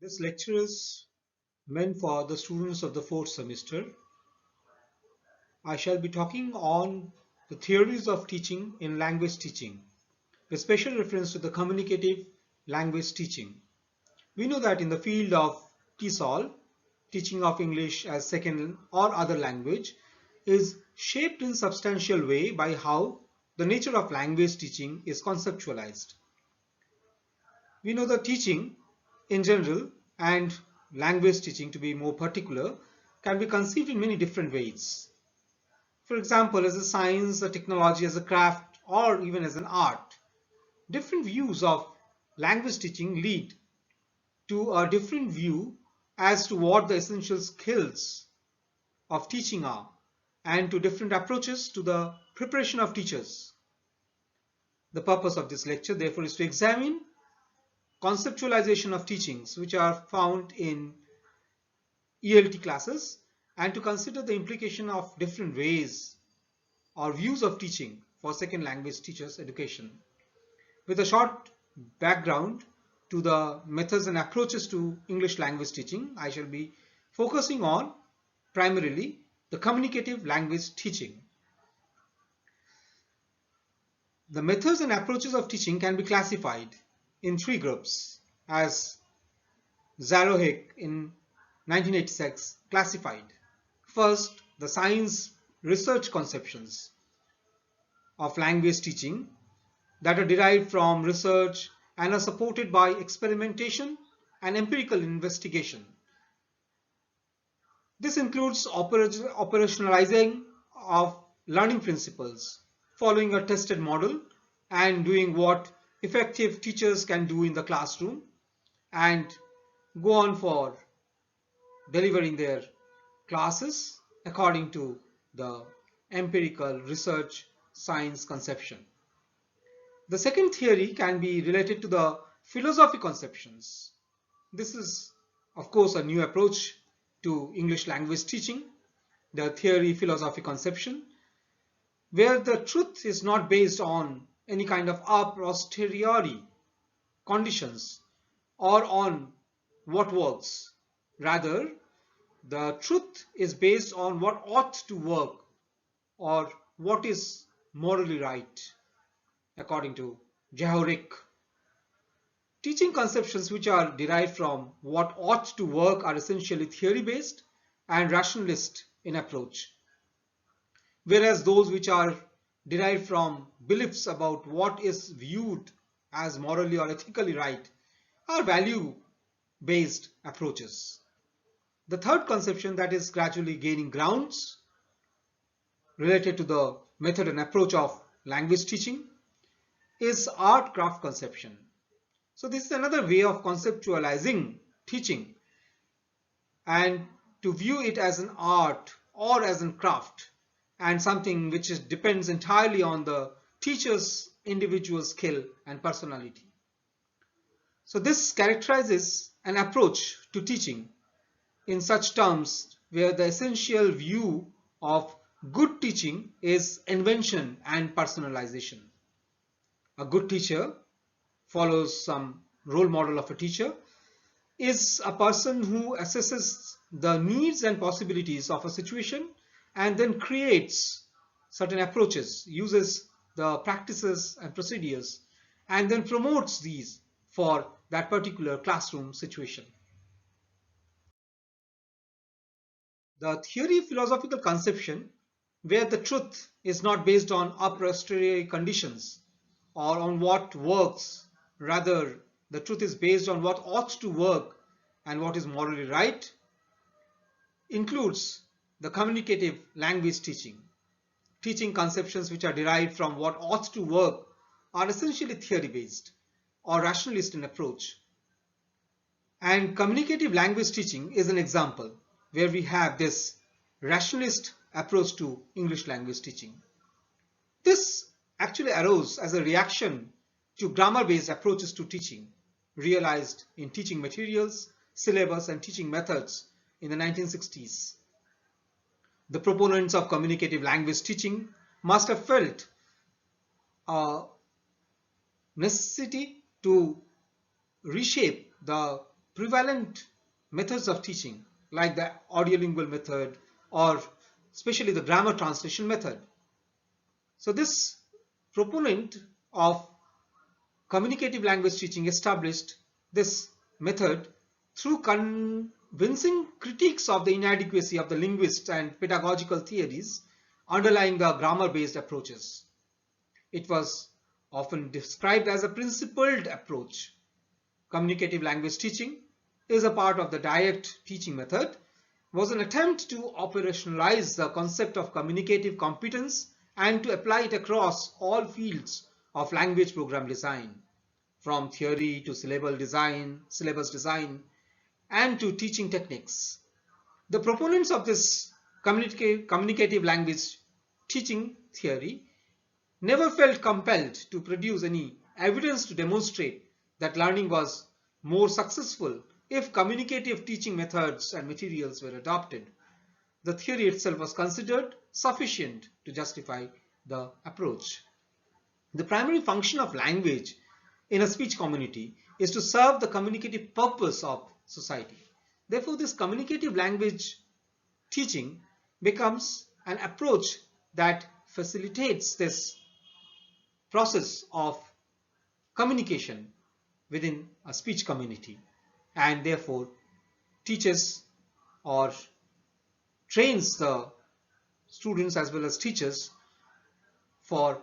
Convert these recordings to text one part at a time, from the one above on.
This lecture is meant for the students of the fourth semester. I shall be talking on the theories of teaching in language teaching, with special reference to the communicative language teaching. We know that in the field of TESOL, teaching of English as second or other language, is shaped in substantial way by how the nature of language teaching is conceptualized. We know that teaching in general and language teaching, to be more particular, can be conceived in many different ways. For example, as a science, a technology, as a craft, or even as an art. Different views of language teaching lead to a different view as to what the essential skills of teaching are, and to different approaches to the preparation of teachers. The purpose of this lecture, therefore, is to examine conceptualization of teachings which are found in ELT classes and to consider the implication of different ways or views of teaching for second language teachers' education. With a short background to the methods and approaches to English language teaching, I shall be focusing on primarily the communicative language teaching. The methods and approaches of teaching can be classified in three groups, as Zarohek in 1986 classified. First, the science research conceptions of language teaching that are derived from research and are supported by experimentation and empirical investigation. This includes operationalizing of learning principles, following a tested model and doing what effective teachers can do in the classroom and go on for delivering their classes according to the empirical research science conception. The second theory can be related to the philosophy conceptions. This is, of course, a new approach to English language teaching, the theory philosophy conception, where the truth is not based on any kind of a posteriori conditions or on what works. Rather, the truth is based on what ought to work or what is morally right, according to Jehorik. Teaching conceptions which are derived from what ought to work are essentially theory-based and rationalist in approach, whereas those which are derived from beliefs about what is viewed as morally or ethically right are value-based approaches. The third conception that is gradually gaining grounds related to the method and approach of language teaching is art-craft conception. So this is another way of conceptualizing teaching and to view it as an art or as a craft and something which depends entirely on the teacher's individual skill and personality. So this characterizes an approach to teaching in such terms where the essential view of good teaching is invention and personalization. A good teacher follows some role model of a teacher, is a person who assesses the needs and possibilities of a situation and then creates certain approaches, uses the practices and procedures, and then promotes these for that particular classroom situation. The theory philosophical conception where the truth is not based on a posteriori conditions or on what works, rather the truth is based on what ought to work and what is morally right, includes the communicative language teaching. Teaching conceptions which are derived from what ought to work are essentially theory based or rationalist in approach. And communicative language teaching is an example where we have this rationalist approach to English language teaching. This actually arose as a reaction to grammar-based approaches to teaching, realized in teaching materials, syllabus, and teaching methods in the 1960s. The proponents of communicative language teaching must have felt a necessity to reshape the prevalent methods of teaching like the audiolingual method or especially the grammar translation method. So this proponent of communicative language teaching established this method through convincing critiques of the inadequacy of the linguist and pedagogical theories underlying the grammar-based approaches. It was often described as a principled approach. Communicative language teaching is a part of the direct teaching method, was an attempt to operationalize the concept of communicative competence and to apply it across all fields of language program design, from theory to syllabus design, and to teaching techniques. The proponents of this communicative language teaching theory never felt compelled to produce any evidence to demonstrate that learning was more successful if communicative teaching methods and materials were adopted. The theory itself was considered sufficient to justify the approach. The primary function of language in a speech community is to serve the communicative purpose of society. Therefore, this communicative language teaching becomes an approach that facilitates this process of communication within a speech community and therefore teaches or trains the students as well as teachers for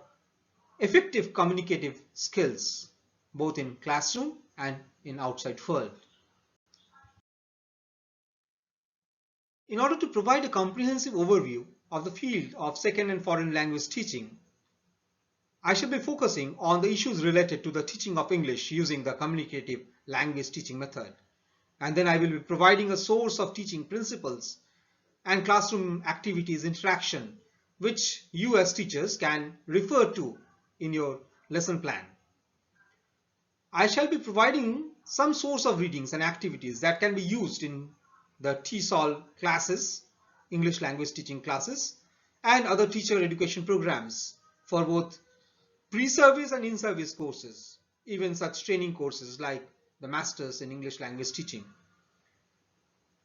effective communicative skills both in classroom and in outside world. In order to provide a comprehensive overview of the field of second and foreign language teaching, I shall be focusing on the issues related to the teaching of English using the communicative language teaching method. And then I will be providing a source of teaching principles and classroom activities interaction which you as teachers can refer to in your lesson plan. I shall be providing some source of readings and activities that can be used in the TESOL classes, English language teaching classes, and other teacher education programs for both pre-service and in-service courses, even such training courses like the Masters in English Language Teaching.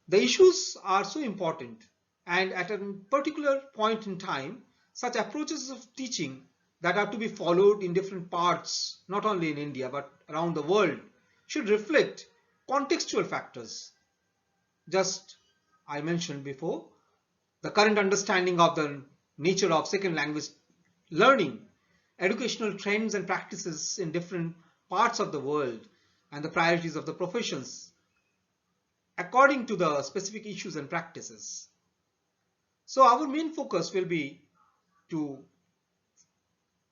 The issues are so important, and at a particular point in time, such approaches of teaching that are to be followed in different parts, not only in India but around the world, should reflect contextual factors. Just I mentioned before, the current understanding of the nature of second language learning, educational trends and practices in different parts of the world, and the priorities of the professions according to the specific issues and practices. So our main focus will be to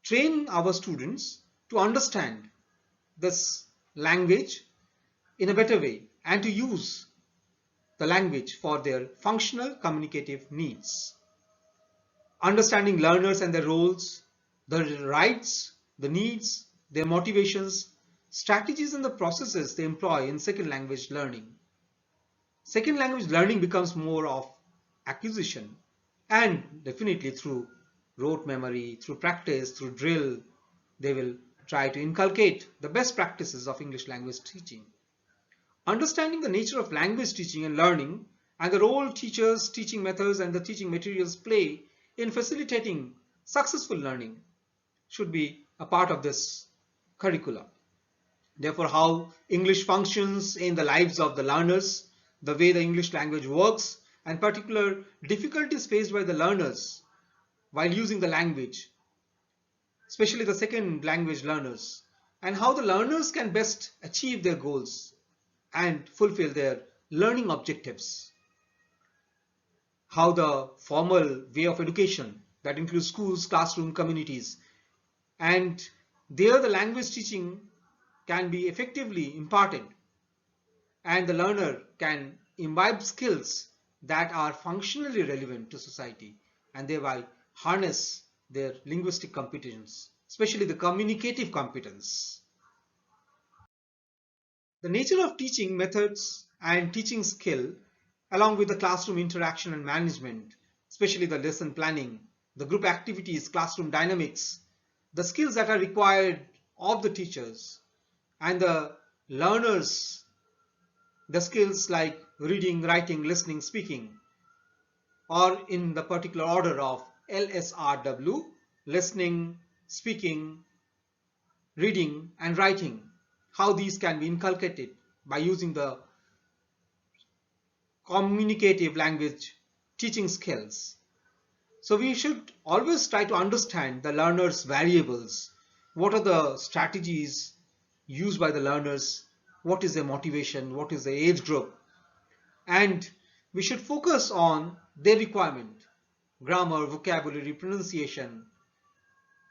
train our students to understand this language in a better way and to use the language for their functional communicative needs. Understanding learners and their roles, the rights, the needs, their motivations, strategies and the processes they employ in second language learning. Second language learning becomes more of acquisition and definitely through rote memory, through practice, through drill, they will try to inculcate the best practices of English language teaching. Understanding the nature of language teaching and learning and the role teachers, teaching methods and the teaching materials play in facilitating successful learning should be a part of this curriculum. Therefore, how English functions in the lives of the learners, the way the English language works, and particular difficulties faced by the learners while using the language, especially the second language learners, and how the learners can best achieve their goals and fulfill their learning objectives. How the formal way of education that includes schools, classroom, communities, and there the language teaching can be effectively imparted and the learner can imbibe skills that are functionally relevant to society and thereby harness their linguistic competence, especially the communicative competence. The nature of teaching methods and teaching skill, along with the classroom interaction and management, especially the lesson planning, the group activities, classroom dynamics, the skills that are required of the teachers and the learners the skills like reading, writing, listening, speaking, or in the particular order of LSRW, listening, speaking, reading, and writing, how these can be inculcated by using the communicative language teaching skills. So we should always try to understand the learner's variables. What are the strategies used by the learners? What is their motivation? What is their age group? And we should focus on their requirement, grammar, vocabulary, pronunciation.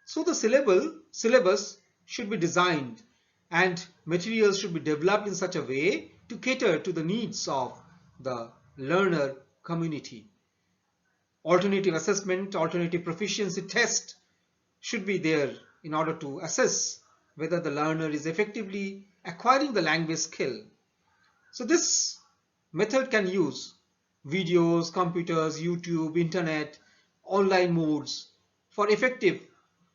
So the syllabus should be designed and materials should be developed in such a way to cater to the needs of the learner community. Alternative assessment, alternative proficiency test should be there in order to assess whether the learner is effectively acquiring the language skill. So this method can use videos, computers, YouTube, internet, online modes for effective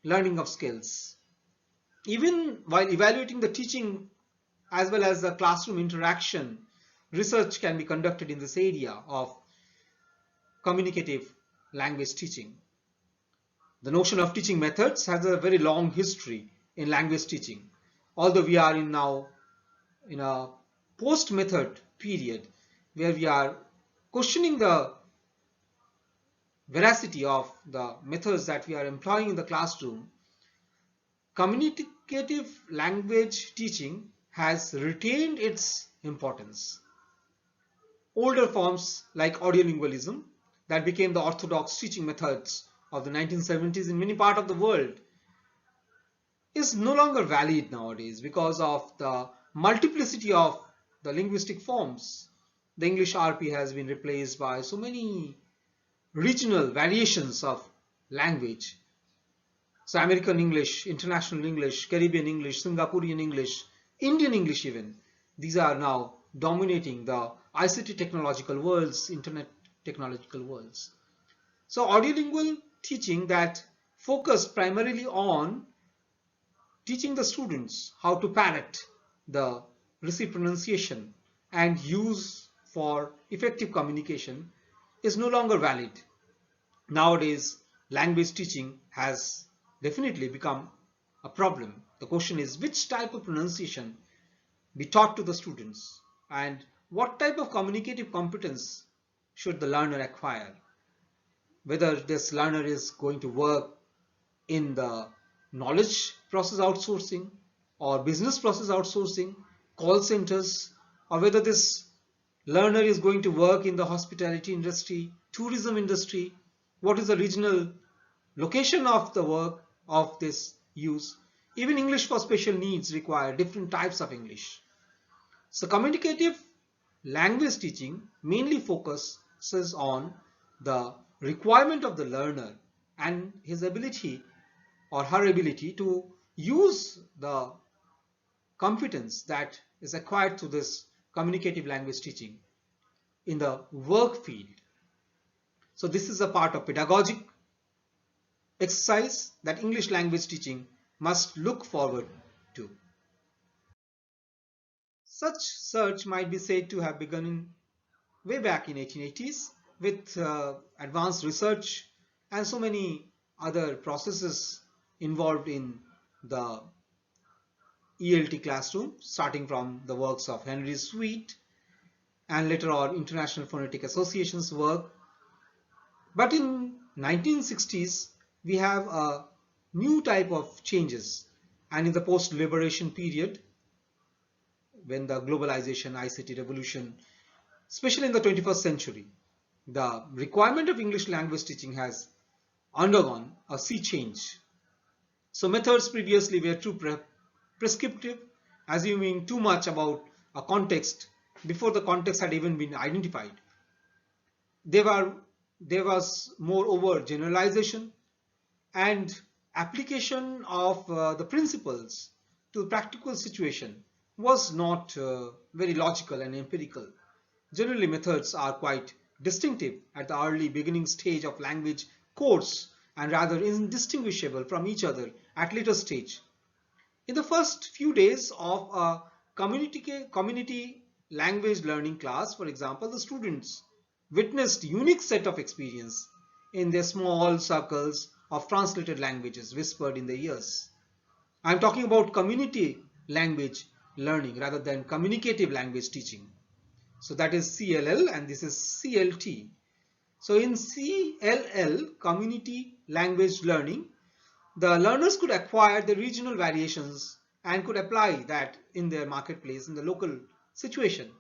learning of skills. Even while evaluating the teaching as well as the classroom interaction, research can be conducted in this area of communicative language teaching. The notion of teaching methods has a very long history in language teaching. Although we are now in a post-method period where we are questioning the veracity of the methods that we are employing in the classroom, communicative language teaching has retained its importance. Older forms like audiolingualism that became the orthodox teaching methods of the 1970s in many parts of the world is no longer valid nowadays because of the multiplicity of the linguistic forms. The English RP has been replaced by so many regional variations of language. So American English, International English, Caribbean English, Singaporean English, Indian English even. These are now dominating the ICT technological worlds, internet technological worlds. So audiolingual teaching that focused primarily on teaching the students how to parrot the Rishi pronunciation and use for effective communication is no longer valid. Nowadays, language teaching has definitely become a problem. The question is which type of pronunciation be taught to the students and what type of communicative competence should the learner acquire. Whether this learner is going to work in the knowledge process outsourcing or business process outsourcing, call centers, or whether this learner is going to work in the hospitality industry, tourism industry, what is the regional location of the work of this use. Even English for special needs require different types of English. So communicative language teaching mainly focuses on the requirement of the learner and his ability or her ability to use the competence that is acquired through this communicative language teaching in the work field. So this is a part of pedagogic exercise that English language teaching must look forward to. Such search might be said to have begun way back in 1880s with advanced research and so many other processes involved in the ELT classroom, starting from the works of Henry Sweet and later on International Phonetic Association's work. But in 1960s, we have a new type of changes, and in the post-liberation period, when the globalization, ICT revolution, especially in the 21st century, the requirement of English language teaching has undergone a sea change. So methods previously were too prescriptive, assuming too much about a context before the context had even been identified. There was moreover generalization and application of the principles to the practical situation was not very logical and empirical. Generally, methods are quite distinctive at the early beginning stage of language course and rather indistinguishable from each other at later stage. In the first few days of a community language learning class, for example, the students witnessed unique set of experience in their small circles of translated languages whispered in their ears. I'm talking about community language learning rather than communicative language teaching. So that is CLL and this is CLT. So in CLL, community language learning, the learners could acquire the regional variations and could apply that in their marketplace, in the local situation.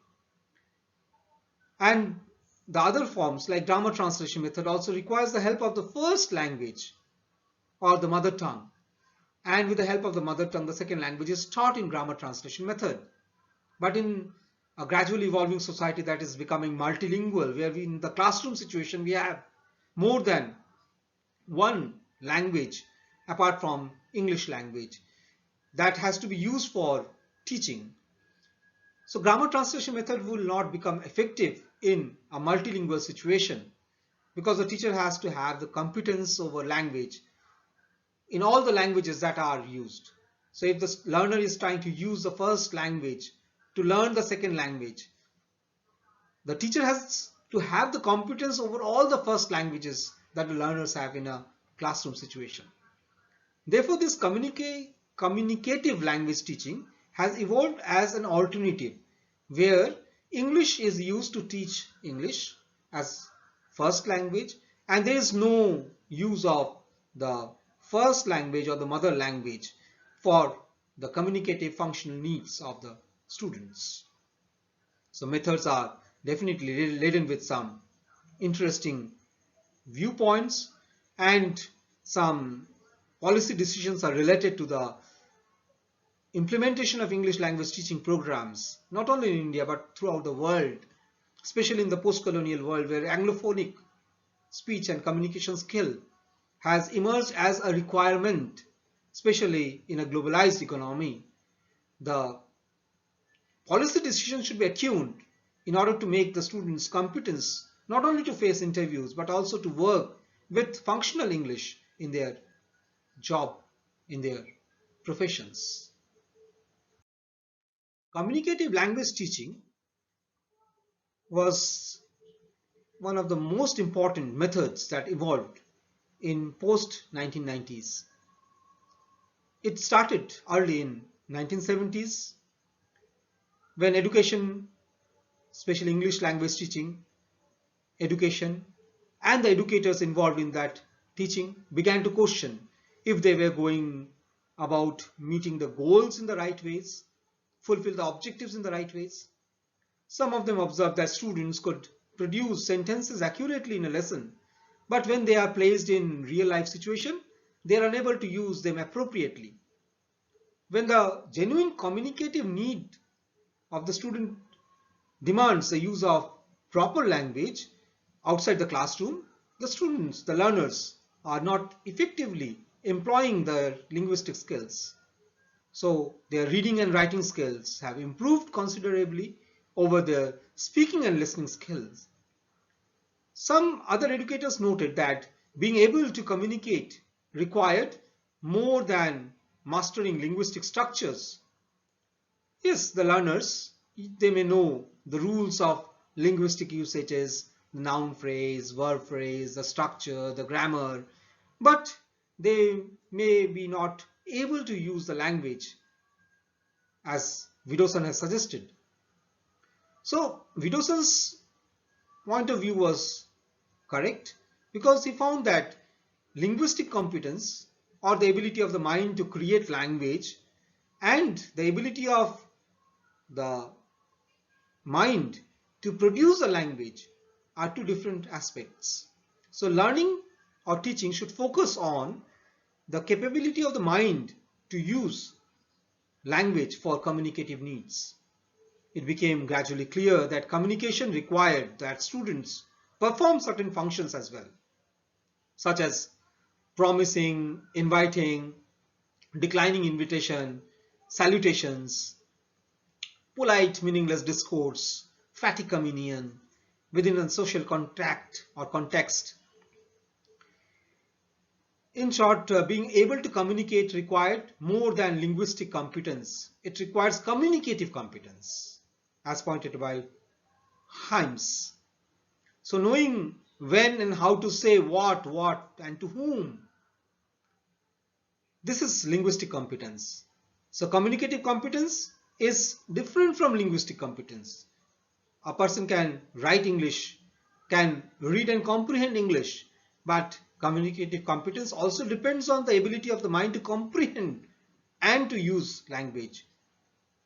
And the other forms like grammar translation method also requires the help of the first language or the mother tongue. And with the help of the mother tongue, the second language is taught in grammar translation method. But in a gradually evolving society that is becoming multilingual, where in the classroom situation we have more than one language apart from English language that has to be used for teaching. So grammar translation method will not become effective in a multilingual situation because the teacher has to have the competence over language in all the languages that are used. So if the learner is trying to use the first language to learn the second language, the teacher has to have the competence over all the first languages that the learners have in a classroom situation. Therefore, this communicative language teaching has evolved as an alternative where English is used to teach English as first language and there is no use of the first language or the mother language for the communicative functional needs of the students. So methods are definitely laden with some interesting viewpoints and some policy decisions are related to the implementation of English language teaching programs, not only in India but throughout the world, especially in the post-colonial world where Anglophonic speech and communication skill has emerged as a requirement, especially in a globalized economy. The policy decisions should be attuned in order to make the students' competence not only to face interviews but also to work with functional English in their job, in their professions. Communicative language teaching was one of the most important methods that evolved in post 1990s. It started early in 1970s when education, especially English language teaching, education and the educators involved in that teaching began to question if they were going about meeting the goals in the right ways, fulfill the objectives in the right ways. Some of them observed that students could produce sentences accurately in a lesson, but when they are placed in real life situation, they are unable to use them appropriately. When the genuine communicative need of the student demands the use of proper language outside the classroom, the students, the learners, are not effectively employing their linguistic skills. So their reading and writing skills have improved considerably over their speaking and listening skills. Some other educators noted that being able to communicate required more than mastering linguistic structures. Yes, the learners, they may know the rules of linguistic usages, the noun phrase, verb phrase, the structure, the grammar, but they may be not able to use the language as Widdowson has suggested. So Widdowson's point of view was correct because he found that linguistic competence or the ability of the mind to create language and the ability of the mind to produce a language are two different aspects. So learning or teaching should focus on the capability of the mind to use language for communicative needs. It became gradually clear that communication required that students perform certain functions as well, such as promising, inviting, declining invitation, salutations, polite meaningless discourse, fatigue communion within a social contract or context. In short, being able to communicate required more than linguistic competence. It requires communicative competence. as pointed by Himes. So knowing when and how to say what, and to whom, this is linguistic competence. So communicative competence is different from linguistic competence. A person can write English, can read and comprehend English, but communicative competence also depends on the ability of the mind to comprehend and to use language,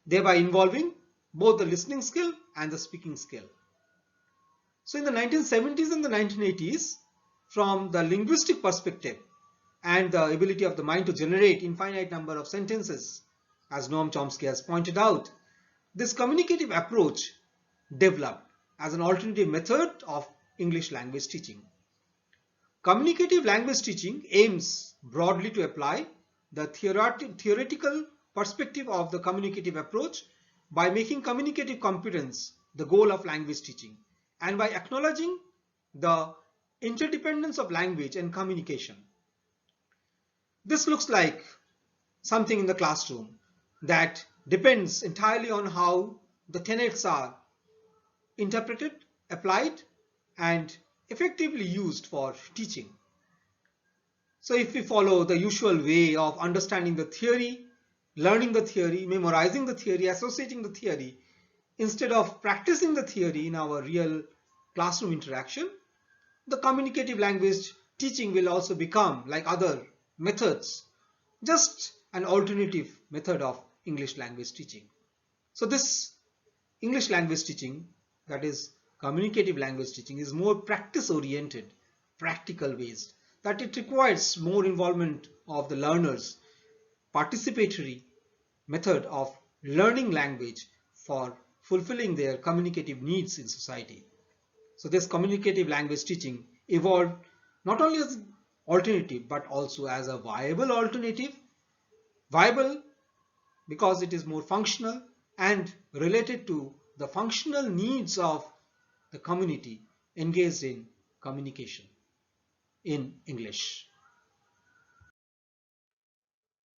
thereby involving both the listening skill and the speaking skill. So in the 1970s and the 1980s, from the linguistic perspective and the ability of the mind to generate infinite number of sentences, as Noam Chomsky has pointed out, this communicative approach developed as an alternative method of English language teaching. Communicative language teaching aims broadly to apply the theoretical perspective of the communicative approach by making communicative competence the goal of language teaching and by acknowledging the interdependence of language and communication. This looks like something in the classroom that depends entirely on how the tenets are interpreted, applied, and effectively used for teaching. So if we follow the usual way of understanding the theory, learning the theory, memorizing the theory, associating the theory, instead of practicing the theory in our real classroom interaction, the communicative language teaching will also become, like other methods, just an alternative method of English language teaching. So this English language teaching, that is communicative language teaching, is more practice oriented, practical based, that it requires more involvement of the learners, participatory method of learning language for fulfilling their communicative needs in society. So this communicative language teaching evolved not only as an alternative but also as a viable alternative. Viable because it is more functional and related to the functional needs of the community engaged in communication in English.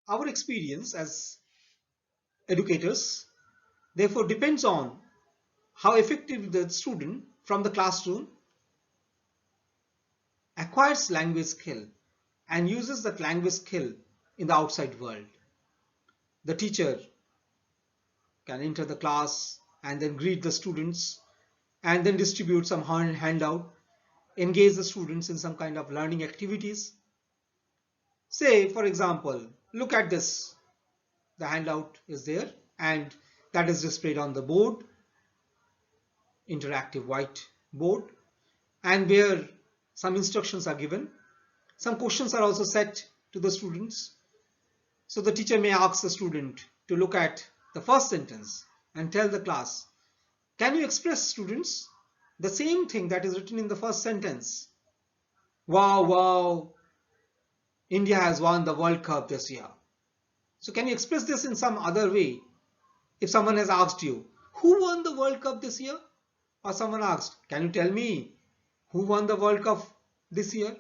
Our experience as educators therefore depends on how effective the student from the classroom acquires language skill and uses that language skill in the outside world. The teacher can enter the class and then greet the students and then distribute some handout, engage the students in some kind of learning activities. Say, for example, look at this. The handout is there and that is displayed on the board, interactive white board, and where some instructions are given. Some questions are also set to the students. So the teacher may ask the student to look at the first sentence and tell the class, can you express, students, the same thing that is written in the first sentence? Wow, wow, India has won the World Cup this year. So can you express this in some other way? If someone has asked you, who won the World Cup this year? Or someone asked, can you tell me who won the World Cup this year?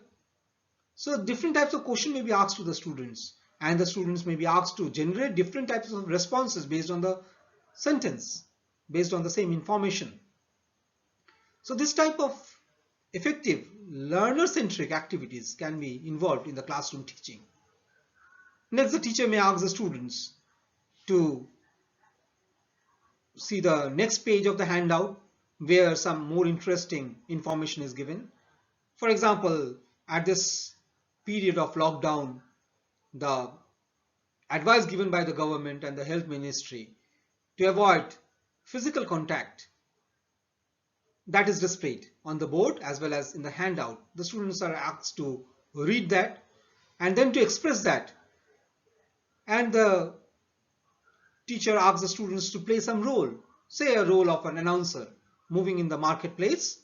So different types of questions may be asked to the students, and the students may be asked to generate different types of responses based on the sentence, based on the same information. So this type of effective learner-centric activities can be involved in the classroom teaching. Next, the teacher may ask the students to see the next page of the handout where some more interesting information is given. For example, at this period of lockdown, the advice given by the government and the health ministry to avoid physical contact, that is displayed on the board as well as in the handout. The students are asked to read that and then to express that, and the teacher asks the students to play some role, say a role of an announcer moving in the marketplace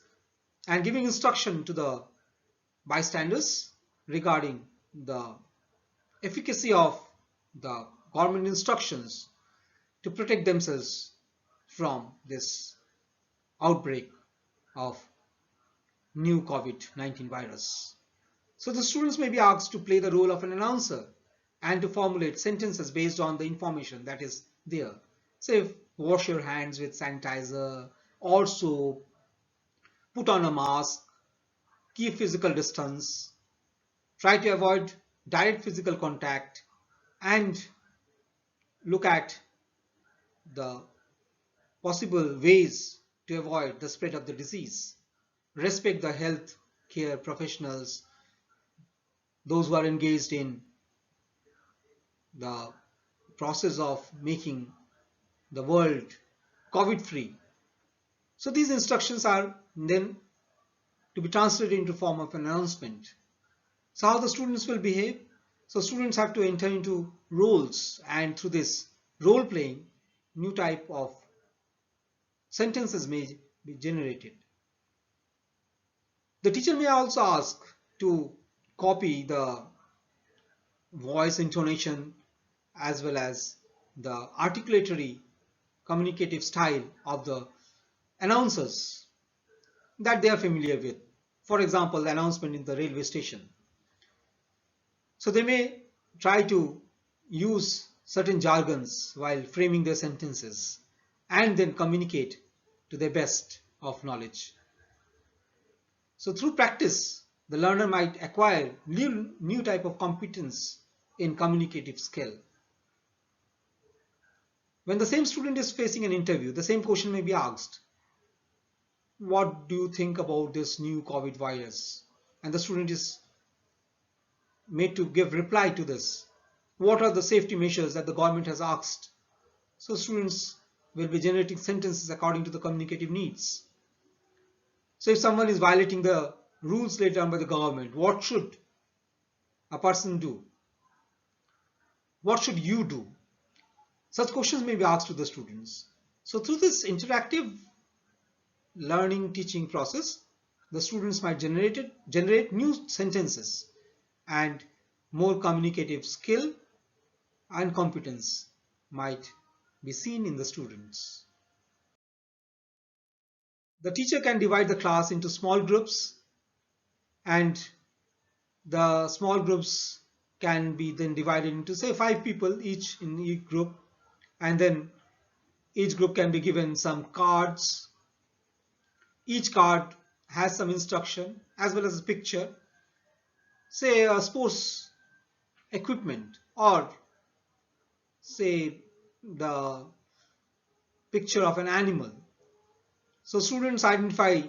and giving instruction to the bystanders regarding the efficacy of the government instructions to protect themselves from this outbreak of new COVID-19 virus. So the students may be asked to play the role of an announcer and to formulate sentences based on the information that is there. Say, wash your hands with sanitizer or soap, put on a mask, keep physical distance, try to avoid direct physical contact, and look at the possible ways to avoid the spread of the disease. Respect the health care professionals, those who are engaged in the process of making the world COVID free. So these instructions are then to be translated into form of an announcement. So how the students will behave? So students have to enter into roles, and through this role playing, new type of sentences may be generated. The teacher may also ask to copy the voice intonation as well as the articulatory communicative style of the announcers that they are familiar with. For example, the announcement in the railway station. So they may try to use certain jargons while framing their sentences and then communicate to their best of knowledge. So through practice, the learner might acquire new type of competence in communicative skill. When the same student is facing an interview, the same question may be asked. What do you think about this new COVID virus? And the student is made to give reply to this. What are the safety measures that the government has asked? So students will be generating sentences according to the communicative needs. So if someone is violating the rules laid down by the government, what should a person do? What should you do? Such questions may be asked to the students. So through this interactive learning teaching process, the students might generate new sentences, and more communicative skill and competence might be seen in the students. The teacher can divide the class into small groups, and the small groups can be then divided into say 5 people each in each group, and then each group can be given some cards. Each card has some instruction as well as a picture, say a sports equipment, or say the picture of an animal. So students identify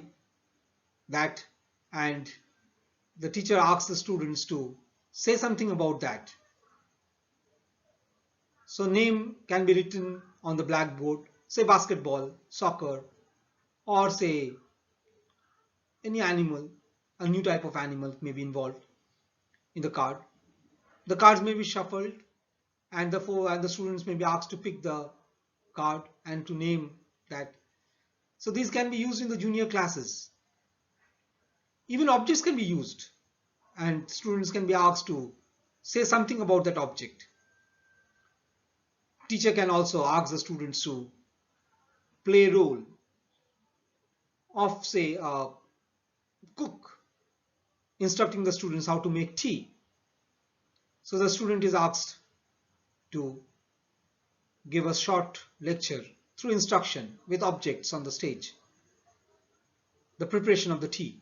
that, and the teacher asks the students to say something about that. So name can be written on the blackboard, say basketball, soccer, or say any animal. A new type of animal may be involved in the card. The cards may be shuffled, and the students may be asked to pick the card and to name that. So these can be used in the junior classes. Even objects can be used, and students can be asked to say something about that object. Teacher can also ask the students to play a role of say a cook, instructing the students how to make tea. So the student is asked to give a short lecture through instruction with objects on the stage, the preparation of the tea.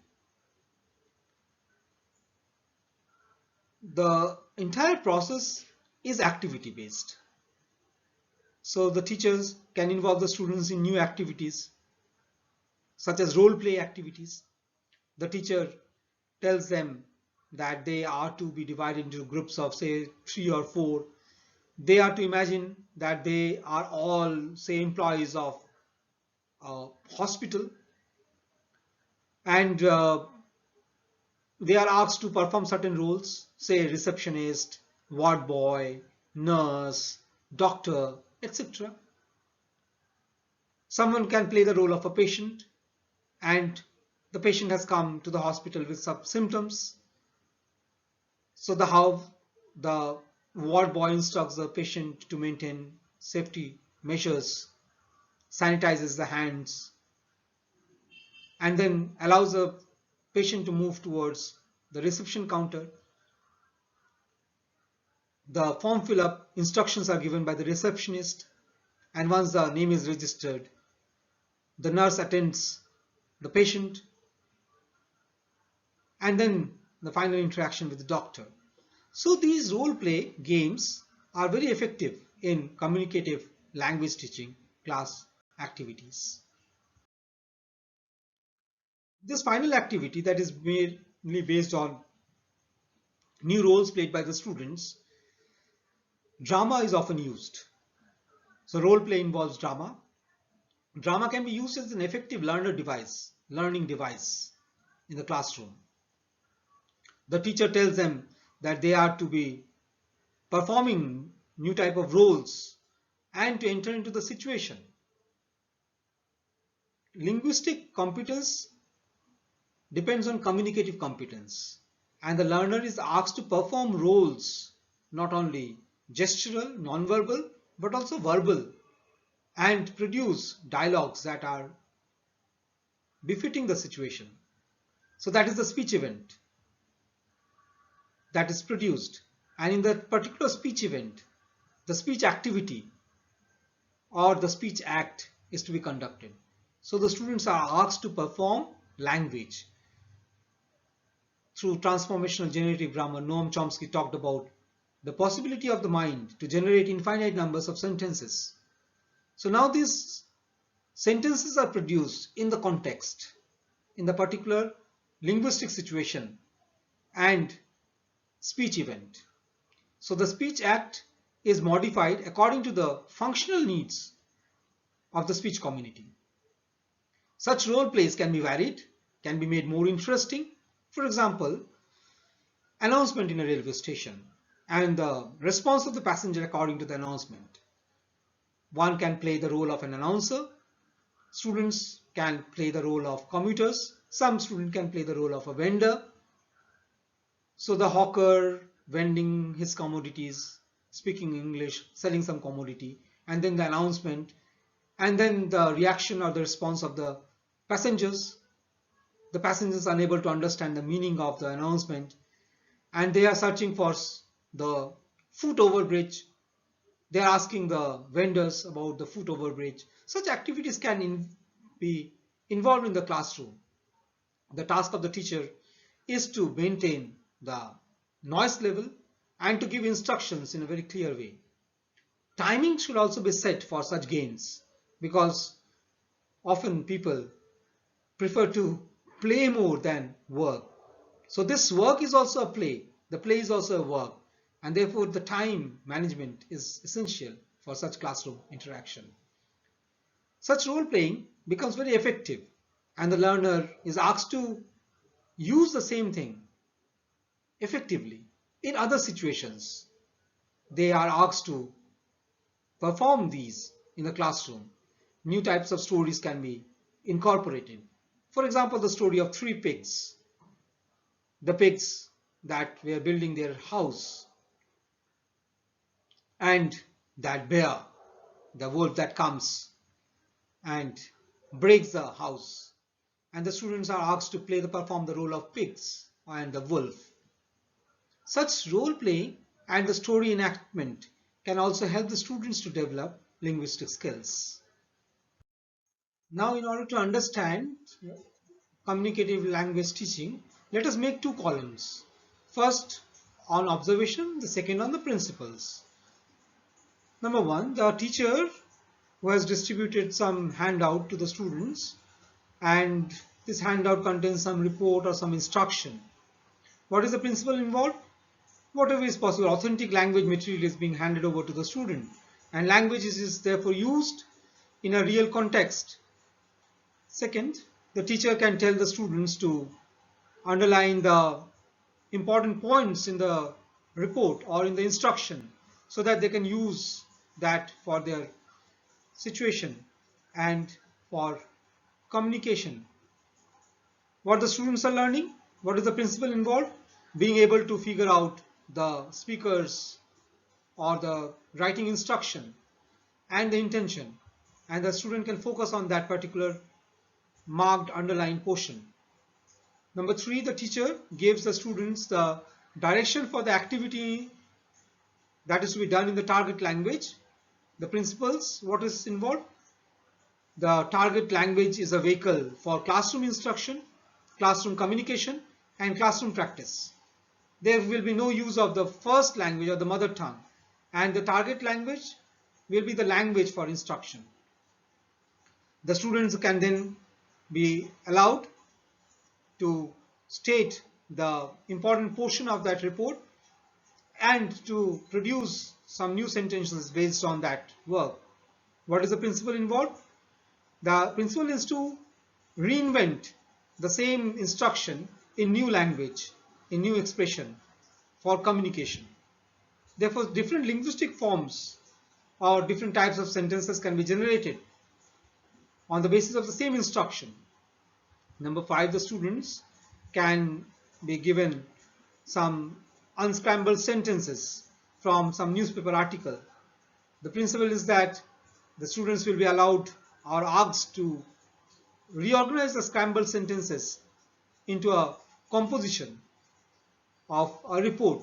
The entire process is activity based. So the teachers can involve the students in new activities such as role play activities. The teacher tells them that they are to be divided into groups of say 3 or 4. They are to imagine that they are all say employees of a hospital, and they are asked to perform certain roles, say receptionist, ward boy, nurse, doctor, etc. Someone can play the role of a patient, and the patient has come to the hospital with some symptoms. So how the ward boy instructs the patient to maintain safety measures, sanitizes the hands, and then allows the patient to move towards the reception counter. The form fill up instructions are given by the receptionist, and once the name is registered, the nurse attends the patient, and then the final interaction with the doctor. So these role play games are very effective in communicative language teaching class activities. This final activity, that is mainly based on new roles played by the students, drama is often used. So role play involves drama. Drama can be used as an effective learning device in the classroom. The teacher tells them that they are to be performing new type of roles and to enter into the situation. Linguistic competence depends on communicative competence, and the learner is asked to perform roles, not only gestural, non-verbal, but also verbal, and produce dialogues that are befitting the situation. So that is the speech event that is produced, and in that particular speech event, the speech activity or the speech act is to be conducted. So the students are asked to perform language. Through transformational generative grammar, Noam Chomsky talked about the possibility of the mind to generate infinite numbers of sentences. So now these sentences are produced in the context, in the particular linguistic situation and speech event. So the speech act is modified according to the functional needs of the speech community. Such role plays can be varied, can be made more interesting. For example, announcement in a railway station and the response of the passenger according to the announcement. One can play the role of an announcer. Students can play the role of commuters. Some student can play the role of a vendor. So the hawker vending his commodities, speaking English, selling some commodity, and then the announcement, and then the reaction or the response of the passengers. The passengers are unable to understand the meaning of the announcement, and they are searching for the foot overbridge. They are asking the vendors about the foot overbridge. Such activities can be involved in the classroom. The task of the teacher is to maintain the noise level and to give instructions in a very clear way. Timing should also be set for such games, because often people prefer to play more than work. So this work is also a play. The play is also a work, and therefore the time management is essential for such classroom interaction. Such role playing becomes very effective, and the learner is asked to use the same thing effectively in other situations. They are asked to perform these in the classroom. New types of stories can be incorporated. For example, the story of three pigs. The pigs that were building their house, and that bear, the wolf that comes and breaks the house. And the students are asked to perform the role of pigs and the wolf. Such role play and the story enactment can also help the students to develop linguistic skills. Now, in order to understand communicative language teaching, let us make two columns. First on observation, the second on the principles. Number one, the teacher who has distributed some handout to the students, and this handout contains some report or some instruction. What is the principle involved? Whatever is possible, authentic language material is being handed over to the student, and language is therefore used in a real context. Second, the teacher can tell the students to underline the important points in the report or in the instruction, so that they can use that for their situation and for communication. What the students are learning, what is the principle involved? Being able to figure out the speakers or the writing instruction and the intention, and the student can focus on that particular marked underlined portion. Number three, the teacher gives the students the direction for the activity that is to be done in the target language, The principles, what is involved? The target language is a vehicle for classroom instruction, classroom communication, and classroom practice. There will be no use of the first language or the mother tongue, and the target language will be the language for instruction. The students can then be allowed to state the important portion of that report and to produce some new sentences based on that work. What is the principle involved? The principle is to reinvent the same instruction in new language, in new expression for communication. Therefore, different linguistic forms or different types of sentences can be generated on the basis of the same instruction. Number 5, the students can be given some unscrambled sentences from some newspaper article. The principle is that the students will be allowed or asked to reorganize the scrambled sentences into a composition of a report,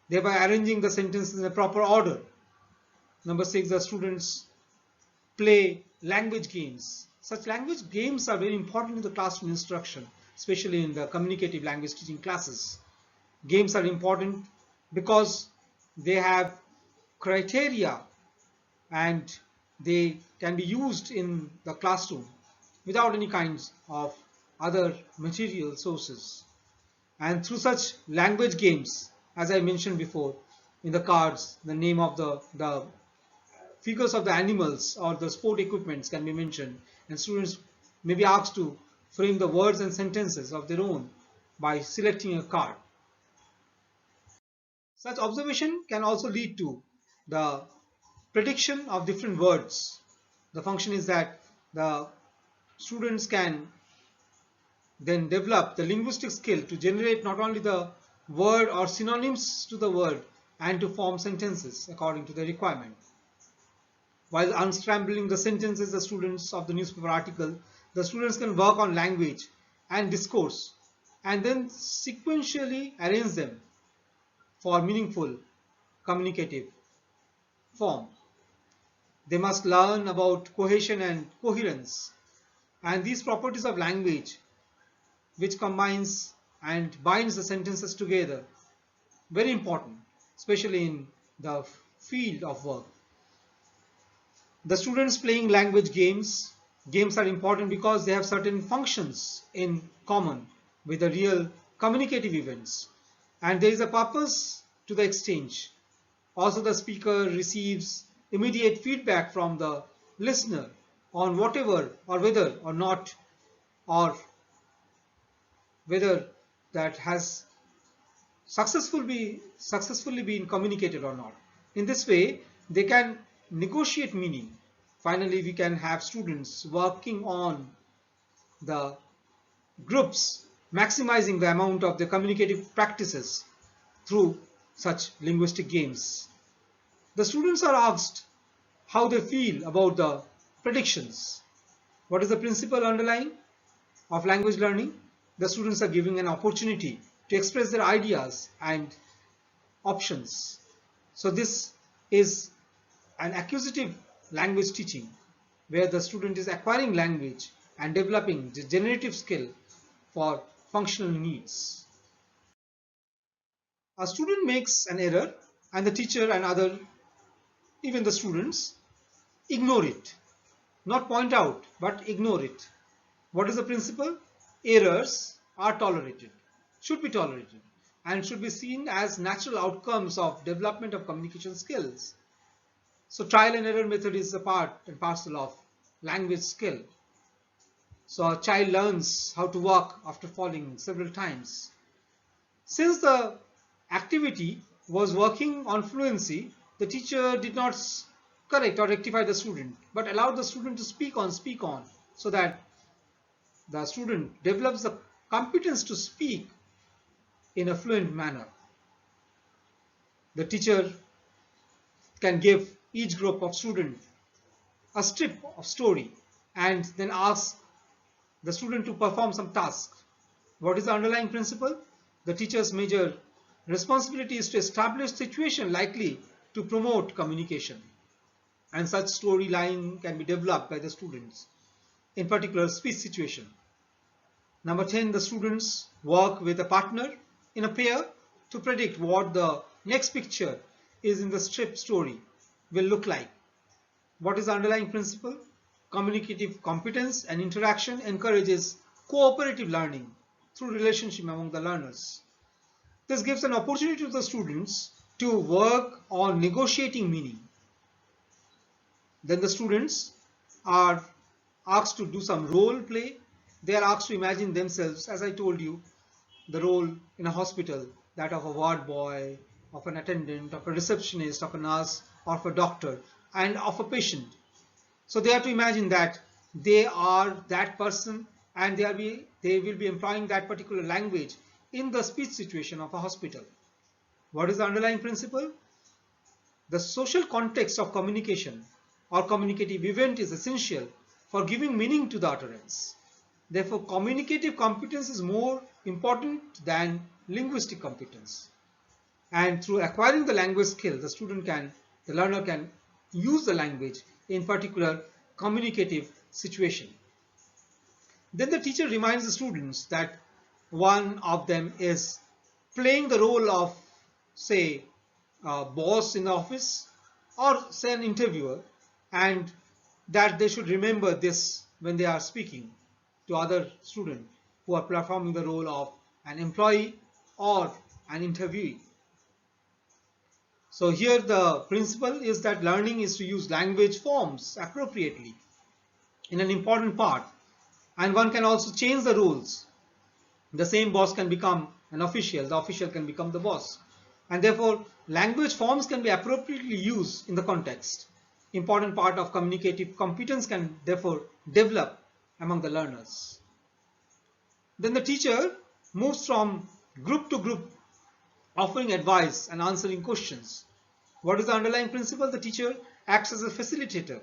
thereby arranging the sentences in a proper order. Number 6, the students play language games. Such language games are very important in the classroom instruction, especially in the communicative language teaching classes. Games are important because they have criteria and they can be used in the classroom without any kinds of other material sources. And through such language games, as I mentioned before, in the cards, the name of the figures of the animals or the sport equipments can be mentioned, and students may be asked to frame the words and sentences of their own by selecting a card. Such observation can also lead to the prediction of different words. The function is that the students can then develop the linguistic skill to generate not only the word or synonyms to the word and to form sentences according to the requirement. While unscrambling the sentences, the students of the newspaper article, the students can work on language and discourse and then sequentially arrange them for meaningful communicative form. They must learn about cohesion and coherence and these properties of language which combines and binds the sentences together. Very important, especially in the field of work. The students playing language games. Games are important because they have certain functions in common with the real communicative events. And there is a purpose to the exchange. Also, the speaker receives immediate feedback from the listener on whatever or whether or not or whether that has successfully been communicated or not. In this way, they can negotiate meaning. Finally, we can have students working on the groups, maximizing the amount of the communicative practices through such linguistic games. The students are asked how they feel about the predictions. What is the principle underlying of language learning? The students are given an opportunity to express their ideas and options. So this is an acquisitive language teaching where the student is acquiring language and developing the generative skill for functional needs. A student makes an error and the teacher and other, even the students, ignore it. Not point out, but ignore it. What is the principle? Errors are tolerated, should be tolerated, and should be seen as natural outcomes of development of communication skills. So trial and error method is a part and parcel of language skill. So a child learns how to walk after falling several times. Since the activity was working on fluency, the teacher did not correct or rectify the student, but allowed the student to speak on, so that the student develops the competence to speak in a fluent manner. The teacher can give each group of students a strip of story and then ask the student to perform some task. What is the underlying principle? The teacher's major responsibility is to establish situation likely to promote communication. and such storyline can be developed by the students in particular speech situation. Number 10, the students work with a partner in a pair to predict what the next picture is in the strip story will look like. What is the underlying principle? Communicative competence and interaction encourages cooperative learning through relationship among the learners. This gives an opportunity to the students to work on negotiating meaning. Then the students are asked to do some role play. They are asked to imagine themselves, as I told you, the role in a hospital, that of a ward boy, of an attendant, of a receptionist, of a nurse, or of a doctor, and of a patient. So they have to imagine that they are that person, and they will be employing that particular language in the speech situation of a hospital. What is the underlying principle? The social context of communication or communicative event is essential for giving meaning to the utterance. Therefore, communicative competence is more important than linguistic competence. And through acquiring the language skill, the learner can use the language in particular communicative situation. Then the teacher reminds the students that one of them is playing the role of, say, a boss in the office, or say an interviewer, and that they should remember this when they are speaking to other students who are performing the role of an employee or an interviewee. So here the principle is that learning is to use language forms appropriately in an important part, and one can also change the roles. The same boss can become an official, the official can become the boss, and therefore language forms can be appropriately used in the context. Important part of communicative competence can therefore develop among the learners. Then the teacher moves from group to group, offering advice and answering questions. What is the underlying principle? The teacher acts as a facilitator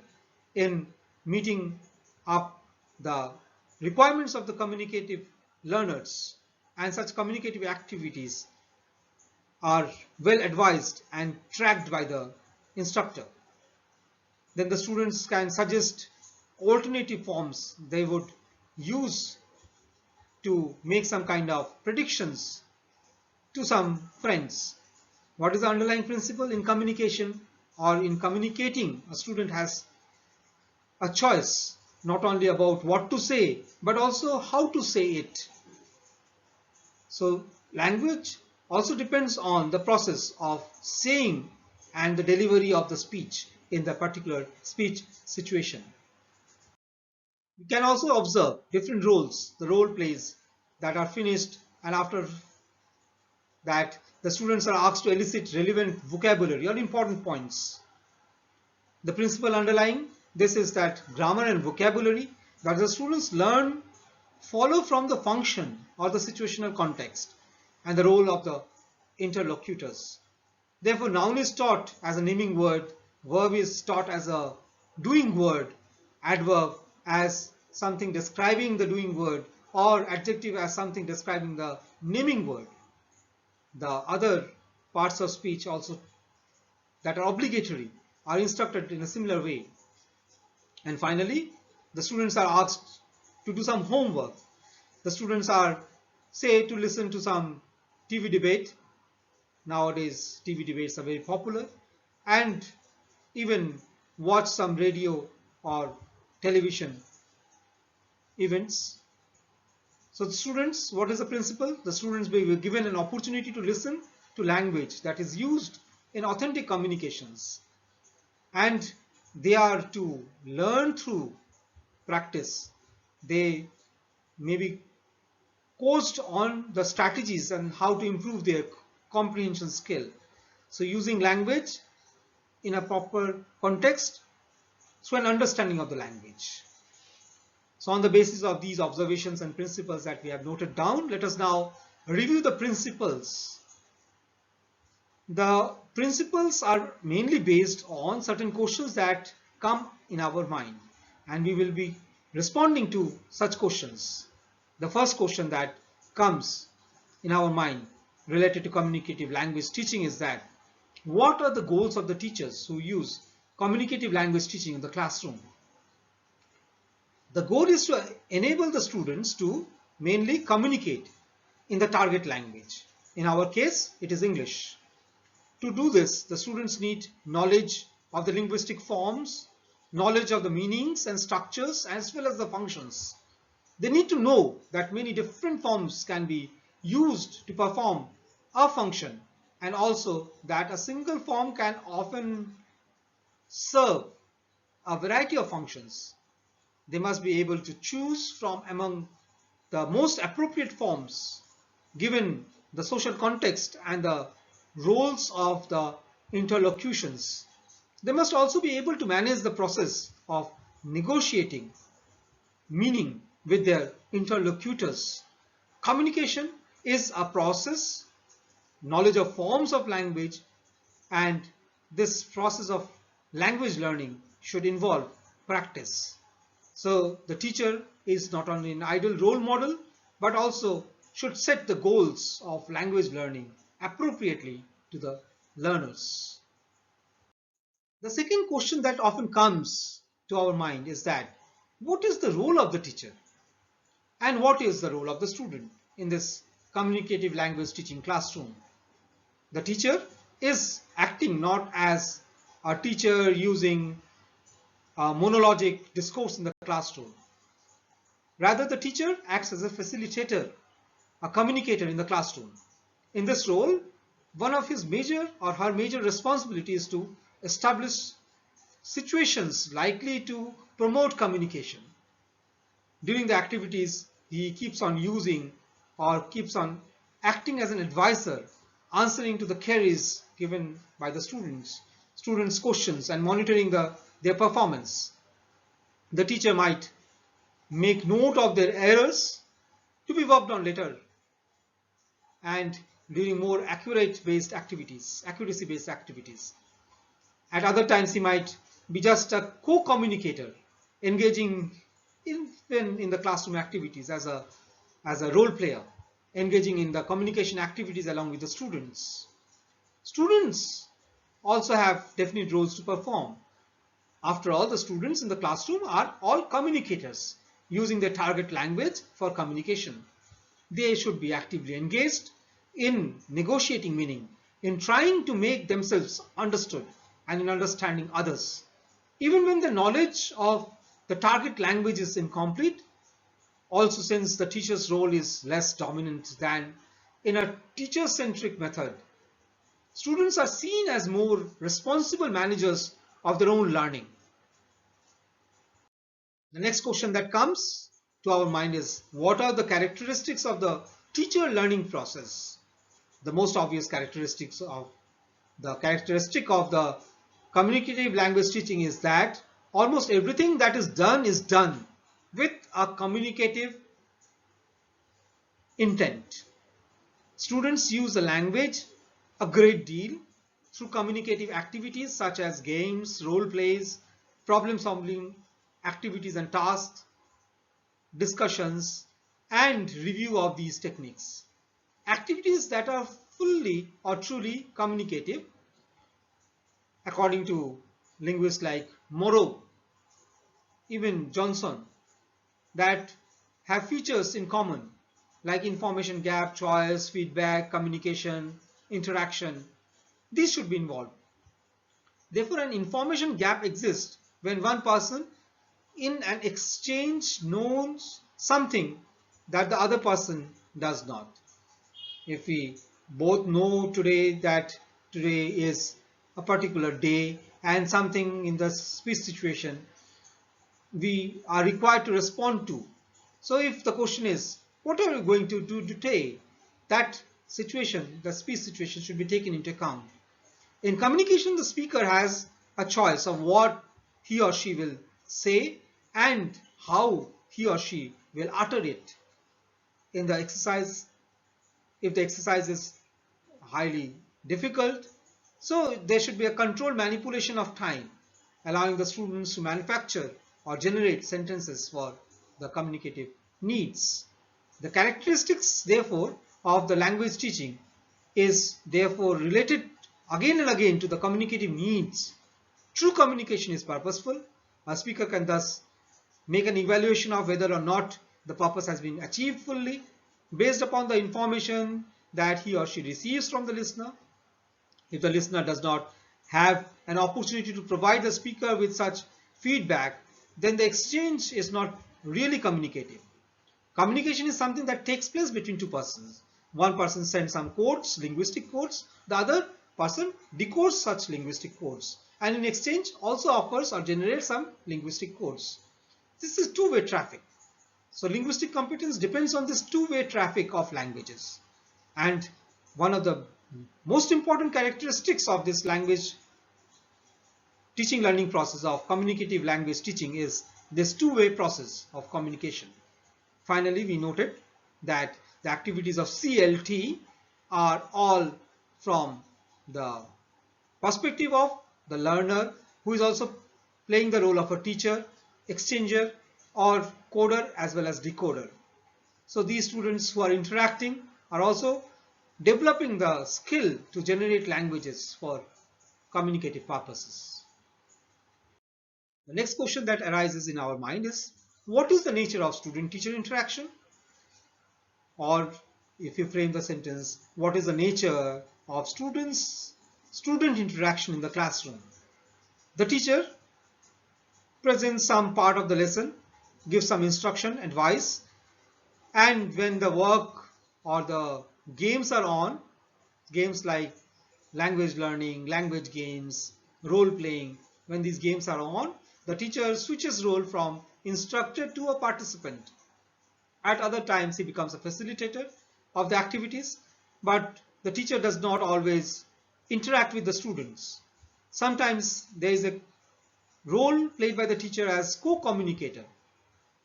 in meeting up the requirements of the communicative learners, and such communicative activities are well advised and tracked by the instructor. Then the students can suggest alternative forms they would use to make some kind of predictions to some friends. What is the underlying principle? In communication or in communicating, a student has a choice not only about what to say but also how to say it. So language also depends on the process of saying and the delivery of the speech in the particular speech situation. We can also observe different roles, the role plays that are finished, and after that the students are asked to elicit relevant vocabulary or important points. The principle underlying this is that grammar and vocabulary that the students learn follow from the function or the situational context and the role of the interlocutors. Therefore, noun is taught as a naming word, verb is taught as a doing word, adverb as something describing the doing word, or adjective as something describing the naming word. The other parts of speech also that are obligatory are instructed in a similar way. And finally, the students are asked to do some homework. The students are, say, to listen to some TV debate. Nowadays, TV debates are very popular, and even watch some radio or television events. So the students, what is the principle? The students will be given an opportunity to listen to language that is used in authentic communications, and they are to learn through practice. They may be coached on the strategies and how to improve their comprehension skill. So using language in a proper context through an understanding of the language. So on the basis of these observations and principles that we have noted down, let us now review the principles. The principles are mainly based on certain questions that come in our mind, and we will be responding to such questions. The first question that comes in our mind related to communicative language teaching is that what are the goals of the teachers who use communicative language teaching in the classroom. The goal is to enable the students to mainly communicate in the target language. In our case, it is English. To do this, the students need knowledge of the linguistic forms, knowledge of the meanings and structures, as well as the functions. They need to know that many different forms can be used to perform a function, and also that a single form can often serve a variety of functions. They must be able to choose from among the most appropriate forms given the social context and the roles of the interlocutions. They must also be able to manage the process of negotiating meaning with their interlocutors. Communication is a process, knowledge of forms of language, and this process of language learning should involve practice. So the teacher is not only an ideal role model, but also should set the goals of language learning appropriately to the learners. The second question that often comes to our mind is that what is the role of the teacher and what is the role of the student in this communicative language teaching classroom? The teacher is acting not as a teacher using a monologic discourse in the classroom. Rather, the teacher acts as a facilitator, a communicator in the classroom. In this role, one of his major or her major responsibilities is to establish situations likely to promote communication. During the activities, he keeps on using or keeps on acting as an advisor, answering to the queries given by the students' questions, and monitoring their performance. The teacher might make note of their errors to be worked on later, and during more accuracy-based activities. At other times, he might be just a co-communicator, engaging in the classroom activities as a role player, engaging in the communication activities along with the students. Students also have definite roles to perform. After all, the students in the classroom are all communicators using their target language for communication. They should be actively engaged in negotiating meaning, in trying to make themselves understood, and in understanding others. Even when the knowledge of the target language is incomplete, also since the teacher's role is less dominant than in a teacher-centric method, students are seen as more responsible managers of their own learning. The next question that comes to our mind is, what are the characteristics of the teacher learning process? The most obvious characteristic of the communicative language teaching is that almost everything that is done with a communicative intent. Students use the language a great deal through communicative activities such as games, role plays, problem solving activities and tasks, discussions, and review of these techniques. Activities that are fully or truly communicative, according to linguists like Morrow, even Johnson, that have features in common like information gap, choice, feedback, communication, interaction. These should be involved. Therefore, an information gap exists when one person in an exchange knows something that the other person does not. If we both know that today is a particular day and something in the speech situation we are required to respond to. So if the question is, what are you going to do today? That situation, the speech situation, should be taken into account. In communication, the speaker has a choice of what he or she will say and how he or she will utter it. In the exercise, if the exercise is highly difficult, so there should be a controlled manipulation of time, allowing the students to manufacture or generate sentences for the communicative needs. The characteristics, therefore, of the language teaching is therefore related again and again to the communicative needs True communication is purposeful. A speaker can thus make an evaluation of whether or not the purpose has been achieved fully based upon the information that he or she receives from the listener. If the listener does not have an opportunity to provide the speaker with such feedback, then the exchange is not really communicative. Communication is something that takes place between two persons. One person sends some codes, linguistic codes, the other person decodes such linguistic codes, and in exchange also offers or generates some linguistic codes. This is two-way traffic. So linguistic competence depends on this two-way traffic of languages. And one of the most important characteristics of this language teaching learning process of communicative language teaching is this two-way process of communication. Finally, we noted that the activities of CLT are all from the perspective of the learner, who is also playing the role of a teacher, exchanger, or coder as well as decoder. So these students who are interacting are also developing the skill to generate languages for communicative purposes. The next question that arises in our mind is, what is the nature of student-teacher interaction? Or if you frame the sentence, what is the nature of student interaction in the classroom? The teacher presents some part of the lesson, gives some instruction, advice, and when the work or the games are on, games like language learning, language games, role playing, when these games are on, the teacher switches role from instructor to a participant. At other times, he becomes a facilitator of the activities, but the teacher does not always interact with the students. Sometimes there is a role played by the teacher as co-communicator,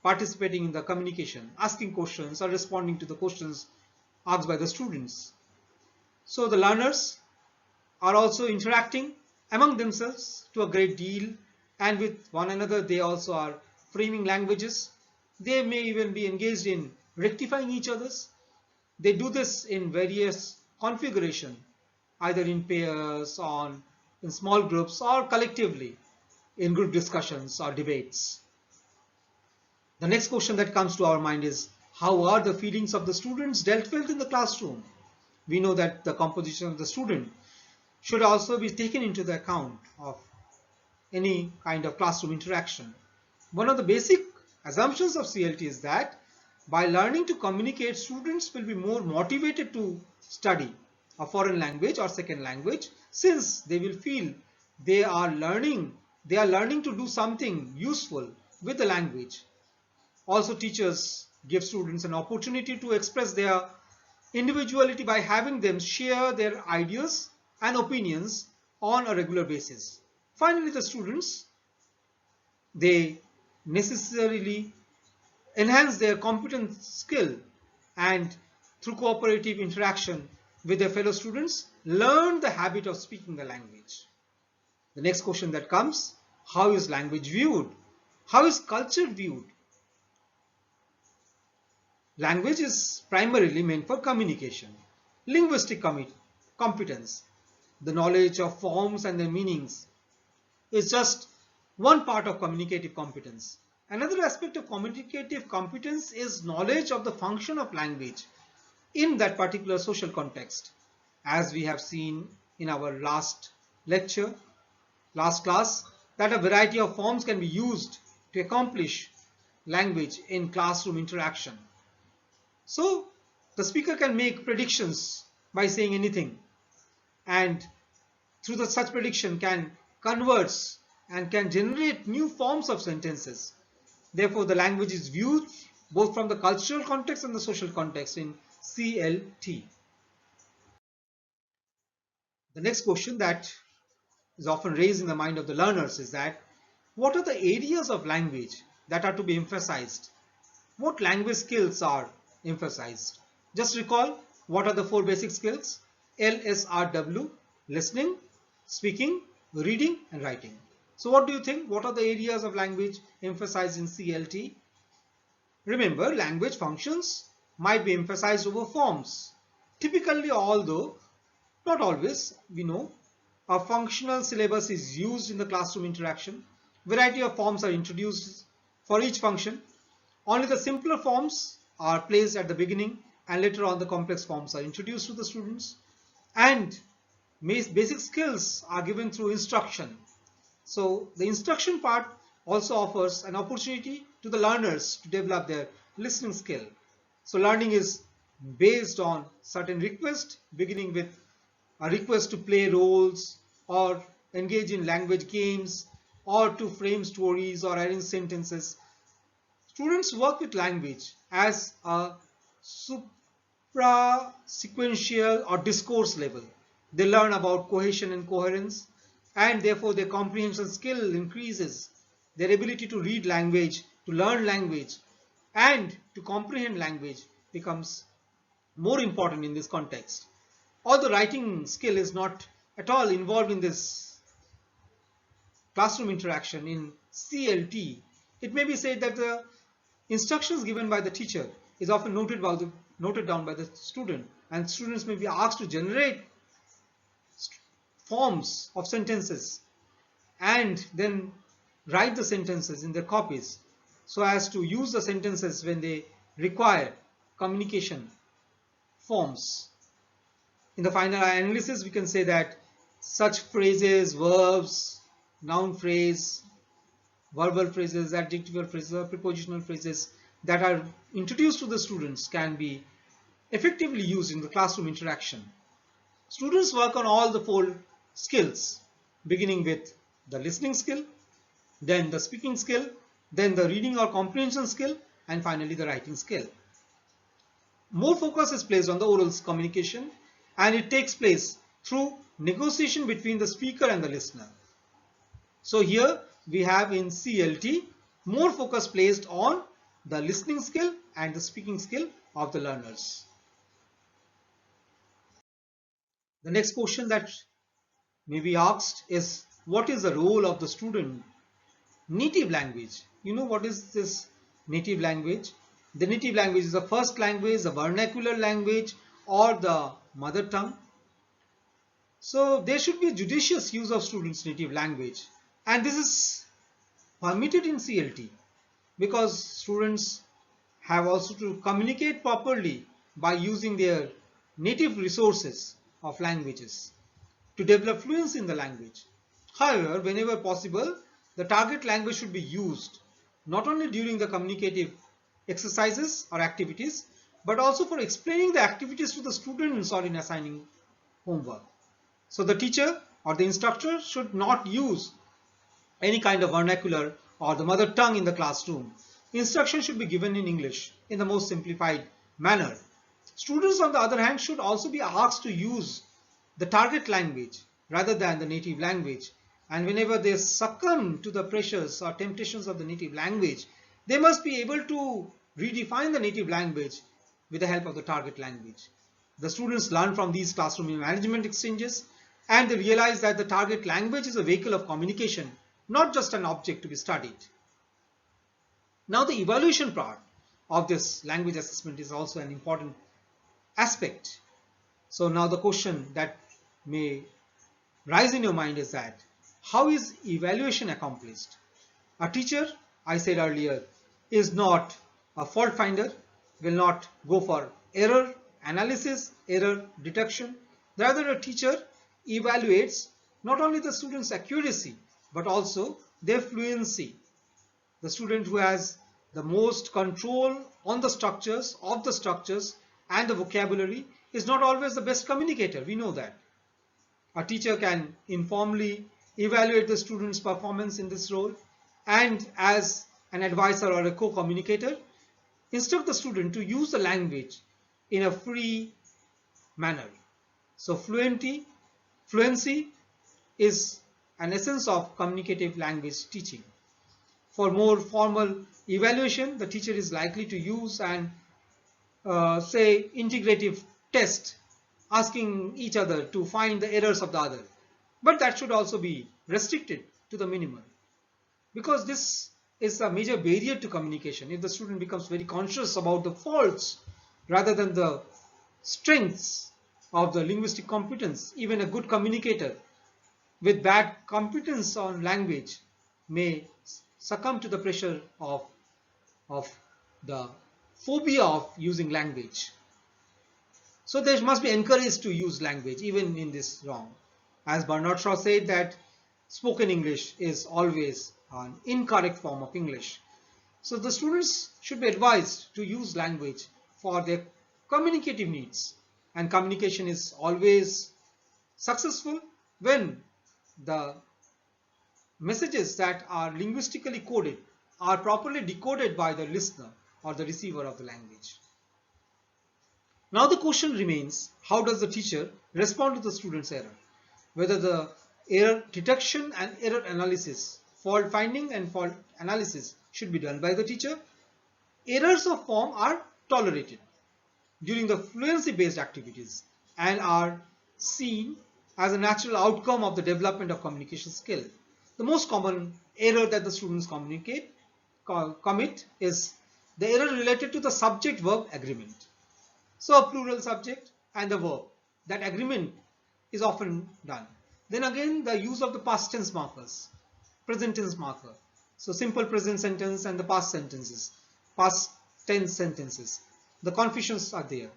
participating in the communication, asking questions or responding to the questions asked by the students. So the learners are also interacting among themselves to a great deal, and with one another they also are framing languages. They may even be engaged in rectifying each other's. They do this in various configuration, either in pairs, in small groups, or collectively in group discussions or debates. The next question that comes to our mind is, how are the feelings of the students dealt with in the classroom? We know that the composition of the student should also be taken into the account of any kind of classroom interaction. One of the basic assumptions of CLT is that by learning to communicate, students will be more motivated to study a foreign language or second language, since they will feel they are learning to do something useful with the language. Also, teachers give students an opportunity to express their individuality by having them share their ideas and opinions on a regular basis. Finally, the students, they necessarily enhance their competence skill, and through cooperative interaction with their fellow students, learn the habit of speaking the language. The next question that comes, how is language viewed? How is culture viewed? Language is primarily meant for communication. Linguistic competence, the knowledge of forms and their meanings, is just one part of communicative competence. Another aspect of communicative competence is knowledge of the function of language in that particular social context. As we have seen in our last class, that a variety of forms can be used to accomplish language in classroom interaction. So the speaker can make predictions by saying anything, and through such prediction can converse and can generate new forms of sentences. Therefore, the language is viewed both from the cultural context and the social context in CLT. The next question that is often raised in the mind of the learners is that, what are the areas of language that are to be emphasized? What language skills are emphasized? Just recall, what are the four basic skills? LSRW: listening, speaking, reading, and writing. So what do you think? What are the areas of language emphasized in CLT? Remember, language functions might be emphasized over forms. Typically, although not always, we know, A functional syllabus is used in the classroom interaction. Variety of forms are introduced for each function. Only the simpler forms are placed at the beginning, and later on the complex forms are introduced to the students. And basic skills are given through instruction. So the instruction part also offers an opportunity to the learners to develop their listening skill. So learning is based on certain requests, beginning with a request to play roles or engage in language games or to frame stories or arrange sentences. Students work with language as a supra-sequential or discourse level. They learn about cohesion and coherence, and therefore their comprehension skill increases. Their ability to read language, to learn language, and to comprehend language becomes more important in this context. Although writing skill is not at all involved in this classroom interaction in CLT, it may be said that the instructions given by the teacher is often noted down by the student, and students may be asked to generate forms of sentences and then write the sentences in their copies so as to use the sentences when they require communication forms. In the final analysis, we can say that such phrases, verbs, noun phrase, verbal phrases, adjectival phrases, or prepositional phrases that are introduced to the students can be effectively used in the classroom interaction. Students work on all the four skills, beginning with the listening skill, then the speaking skill, then the reading or comprehension skill, and finally the writing skill. More focus is placed on the oral communication, and it takes place through negotiation between the speaker and the listener. So here we have in CLT more focus placed on the listening skill and the speaking skill of the learners. The next question that may be asked is, what is the role of the student native language? You know what is this native language? The native language is the first language, the vernacular language, or the mother tongue. So there should be judicious use of students' native language, and this is permitted in CLT because students have also to communicate properly by using their native resources of languages to develop fluency in the language. However, whenever possible, the target language should be used not only during the communicative exercises or activities, but also for explaining the activities to the students or in assigning homework. So the teacher or the instructor should not use any kind of vernacular or the mother tongue in the classroom. Instruction should be given in English in the most simplified manner. Students, on the other hand, should also be asked to use the target language rather than the native language. And whenever they succumb to the pressures or temptations of the native language, they must be able to redefine the native language with the help of the target language. The students learn from these classroom management exchanges, and they realize that the target language is a vehicle of communication, not just an object to be studied. Now the evaluation part of this language assessment is also an important aspect. So now the question that may rise in your mind is that, how is evaluation accomplished? A teacher, I said earlier, is not a fault finder, will not go for error analysis, error detection. Rather, a teacher evaluates not only the student's accuracy, but also their fluency. The student who has the most control on the structures, and the vocabulary is not always the best communicator. We know that. A teacher can informally evaluate the student's performance in this role, and as an advisor or a co-communicator, instruct the student to use the language in a free manner. So fluency is an essence of communicative language teaching. For more formal evaluation, the teacher is likely to use an say integrative test, asking each other to find the errors of the other. But that should also be restricted to the minimum, because this is a major barrier to communication. If the student becomes very conscious about the faults rather than the strengths of the linguistic competence, even a good communicator with bad competence on language may succumb to the pressure of the phobia of using language. So they must be encouraged to use language even in this wrong. As Bernard Shaw said that spoken English is always an incorrect form of English. So the students should be advised to use language for their communicative needs, and communication is always successful when the messages that are linguistically coded are properly decoded by the listener or the receiver of the language. Now the question remains, how does the teacher respond to the student's error? Whether the error detection and error analysis, fault finding and fault analysis should be done by the teacher. Errors of form are tolerated during the fluency-based activities and are seen as a natural outcome of the development of communication skill. The most common error that the students commit is the error related to the subject-verb agreement. So a plural subject and the verb, that agreement is often done. Then again, the use of the past tense markers, present tense marker. So simple present sentence and the past sentences, past tense sentences. The confusions are there.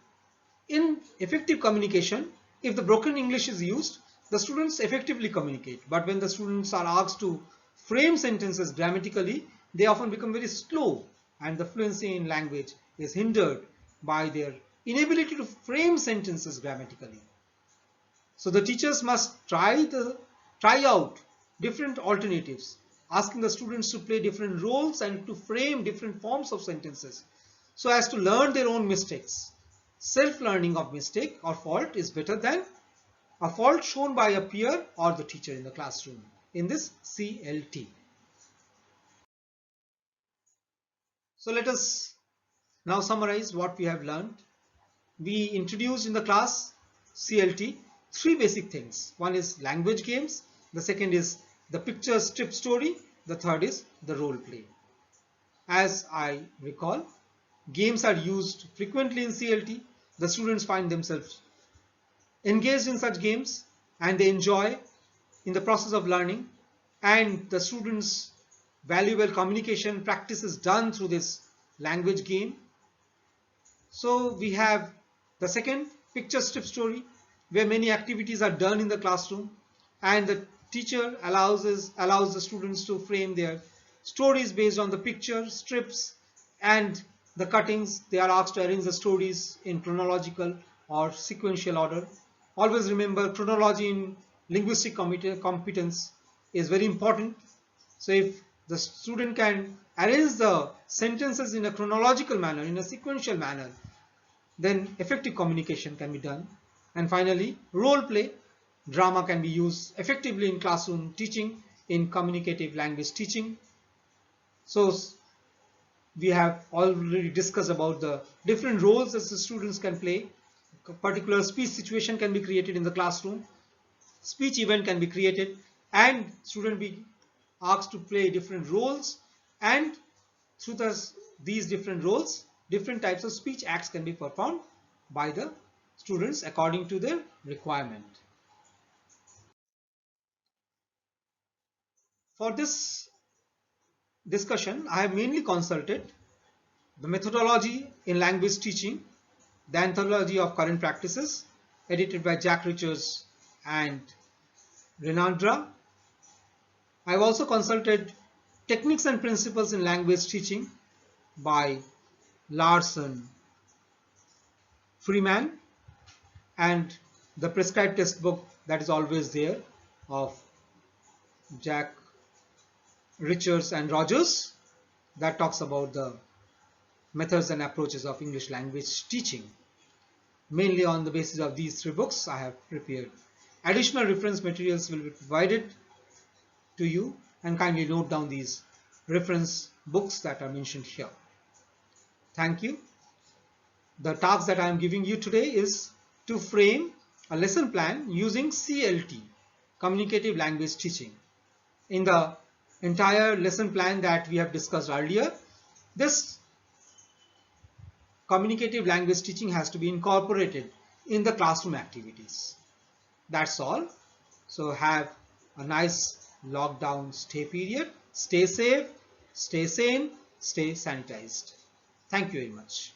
In effective communication, if the broken English is used, the students effectively communicate. But when the students are asked to frame sentences grammatically, they often become very slow, and the fluency in language is hindered by their inability to frame sentences grammatically. So the teachers must try out different alternatives, asking the students to play different roles and to frame different forms of sentences so as to learn their own mistakes. Self-learning of mistake or fault is better than a fault shown by a peer or the teacher in the classroom in this CLT. So let us now summarize what we have learned. We introduced in the class CLT three basic things. One is language games, the second is the picture strip story, the third is the role play. As I recall, games are used frequently in CLT. The students find themselves engaged in such games and they enjoy in the process of learning, and the students' valuable communication practice is done through this language game. So we have the second, picture strip story, where many activities are done in the classroom and the teacher allows the students to frame their stories based on the picture strips and the cuttings. They are asked to arrange the stories in chronological or sequential order. Always remember, chronology in linguistic competence is very important. So if the student can arrange the sentences in a chronological manner, in a sequential manner, then effective communication can be done. And finally, role play. Drama can be used effectively in classroom teaching, in communicative language teaching. So we have already discussed about the different roles that the students can play. A particular speech situation can be created in the classroom. Speech event can be created and student be asked to play different roles, and through these different roles, different types of speech acts can be performed by the students according to their requirement. For this discussion, I have mainly consulted the methodology in language teaching, the anthology of current practices, edited by Jack Richards and Renandra. I have also consulted techniques and principles in language teaching by Larson Freeman, and the prescribed textbook that is always there of Jack Richards and Rogers, that talks about the methods and approaches of English language teaching. Mainly on the basis of these three books I have prepared. Additional reference materials will be provided to you, and kindly note down these reference books that are mentioned here. Thank you. The task that I am giving you today is to frame a lesson plan using CLT, Communicative Language Teaching. In the entire lesson plan that we have discussed earlier, this communicative language teaching has to be incorporated in the classroom activities. That's all. So have a nice lockdown stay period. Stay safe, stay sane, stay sanitized. Thank you very much.